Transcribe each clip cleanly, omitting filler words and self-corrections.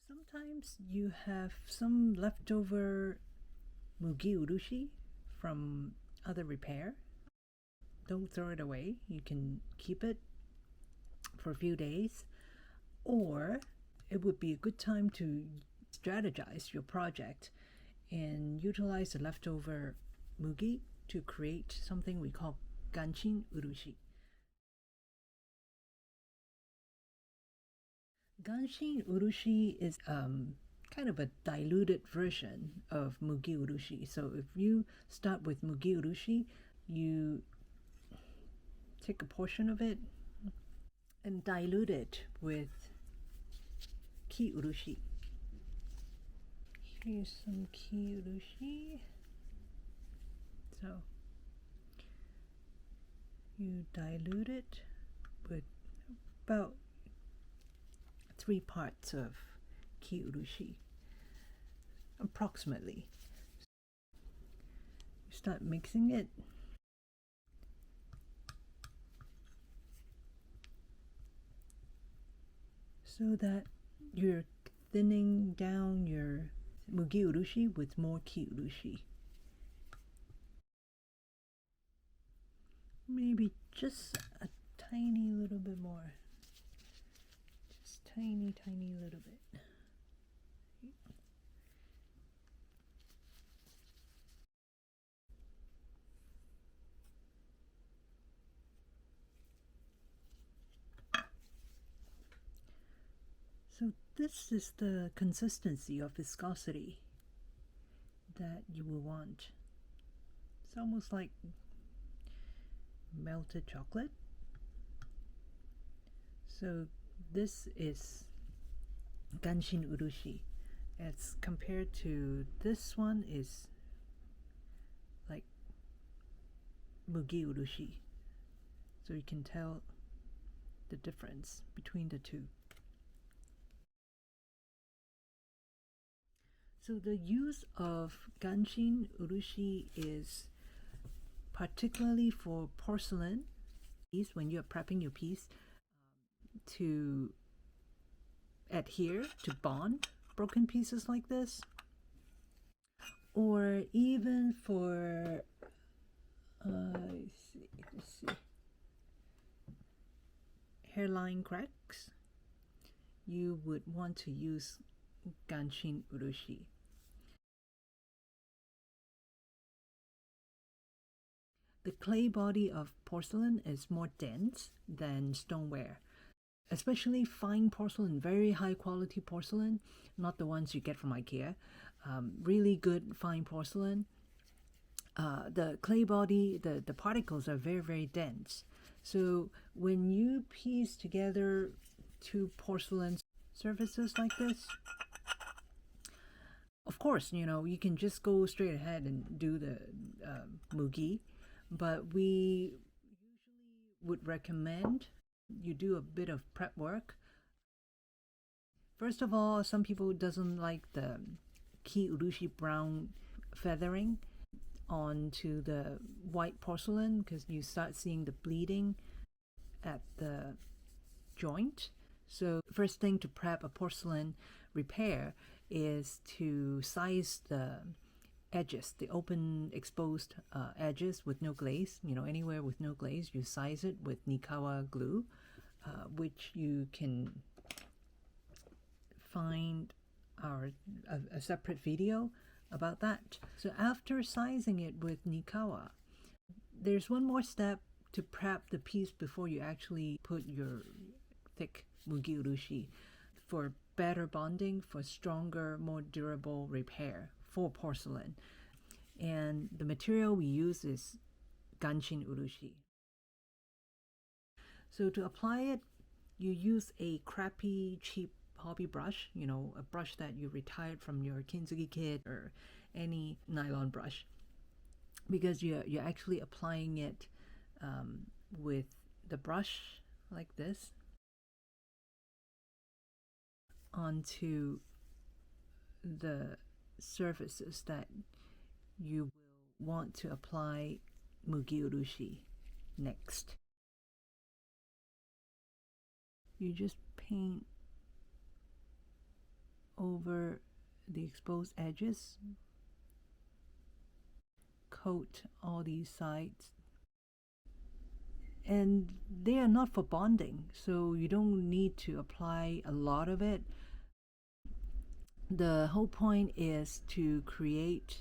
Sometimes you have some leftover mugi urushi from other repair. Don't throw it away. You can keep it for a few days, or it would be a good time to strategize your project and utilize the leftover mugi to create something we call ganshin urushi. Ganshin urushi is kind of a diluted version of mugi urushi. So if you start with mugi urushi, you take a portion of it and dilute it with ki urushi. Here's some ki urushi. So you dilute it with about 3 parts of ki urushi, approximately. You start mixing it. So that you're thinning down your mugi urushi with more ki urushi. Maybe just a tiny little bit more. Just tiny little bit. So this is the consistency of viscosity that you will want. It's almost like melted chocolate. So this is ganshin urushi. As compared to this one is like mugi urushi. So you can tell the difference between the two. So the use of ganshin urushi is particularly for porcelain when you're prepping your piece to adhere, to bond broken pieces like this, or even for let's see, hairline cracks. You would want to use ganshin urushi. The clay body of porcelain is more dense than stoneware, especially fine porcelain, very high quality porcelain, not the ones you get from IKEA. Really good fine porcelain. The clay body, the particles are very dense. So when you piece together 2 porcelain surfaces like this, of course, you can just go straight ahead and do the mugi, but we usually would recommend you do a bit of prep work. First of all, some people doesn't like the ki urushi brown feathering onto the white porcelain because you start seeing the bleeding at the joint. So first thing to prep a porcelain repair is to size the edges, the open exposed edges with no glaze. Anywhere with no glaze, you size it with Nikawa glue, which you can find a separate video about that. So after sizing it with Nikawa, there's one more step to prep the piece before you actually put your thick mugi urushi for better bonding, for stronger, more durable repair for porcelain. And the material we use is ganshin urushi. So to apply it, you use a crappy, cheap hobby brush, a brush that you retired from your Kintsugi kit or any nylon brush, because you're actually applying it with the brush like this onto the surfaces that you will want to apply mugi urushi next. You just paint over the exposed edges, coat all these sides. And they are not for bonding, so you don't need to apply a lot of it. The whole point is to create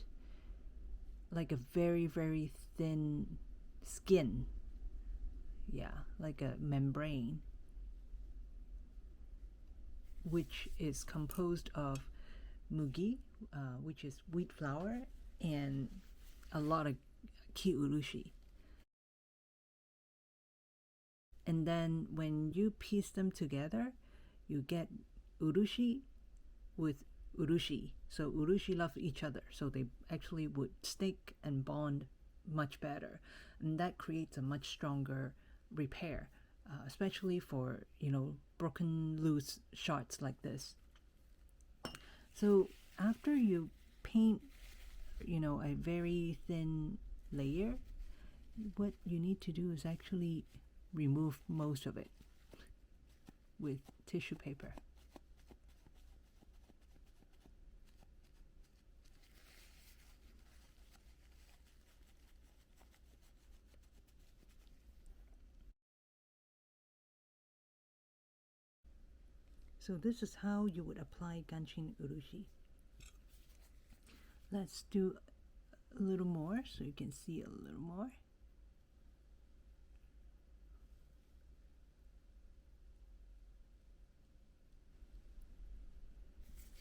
like a very, very thin skin. Yeah, like a membrane, which is composed of mugi, which is wheat flour, and a lot of ki urushi. And then when you piece them together, you get urushi with urushi. So urushi love each other, so they actually would stick and bond much better, and that creates a much stronger repair, especially for broken loose shards like this. So after you paint a very thin layer, what you need to do is actually remove most of it with tissue paper. So this is how you would apply ganshin urushi. Let's do a little more so you can see a little more.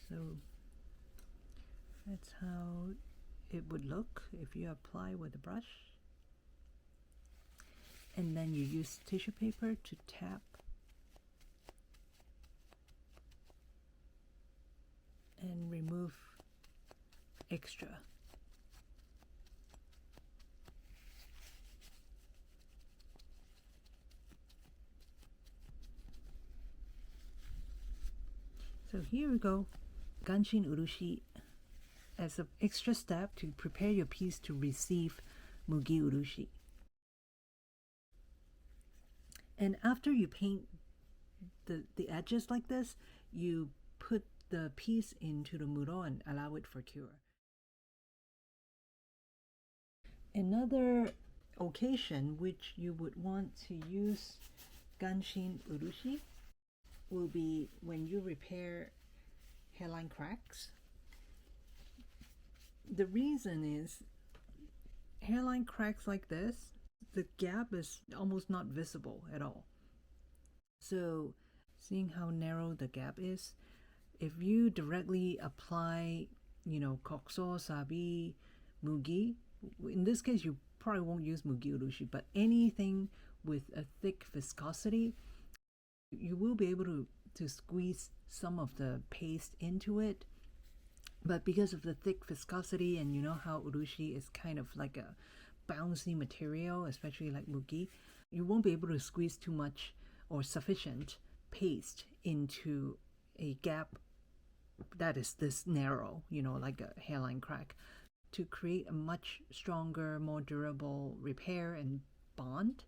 So that's how it would look if you apply with a brush. And then you use tissue paper to tap and remove extra. So here we go, ganshin urushi as an extra step to prepare your piece to receive mugi urushi. And after you paint the edges like this, you put the piece into the muro and allow it for cure. Another occasion which you would want to use ganshin urushi will be when you repair hairline cracks. The reason is hairline cracks like this, the gap is almost not visible at all. So seeing how narrow the gap is, if you directly apply, kokso, sabi, mugi, in this case you probably won't use mugi urushi, but anything with a thick viscosity, you will be able to squeeze some of the paste into it. But because of the thick viscosity, and you know how urushi is kind of like a bouncy material, especially like mugi, you won't be able to squeeze too much or sufficient paste into a gap that is this narrow, like a hairline crack, to create a much stronger, more durable repair and bond,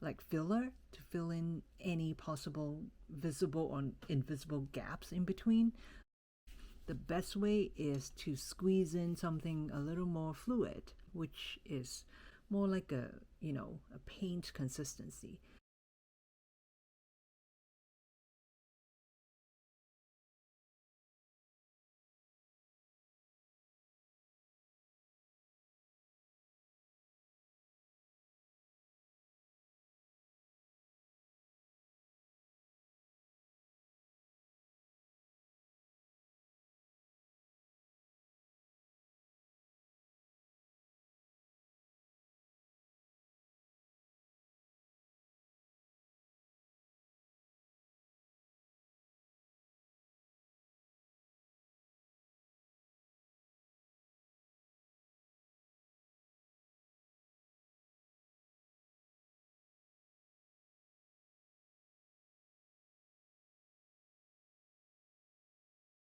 like filler, to fill in any possible visible or invisible gaps in between. The best way is to squeeze in something a little more fluid, which is more like a paint consistency.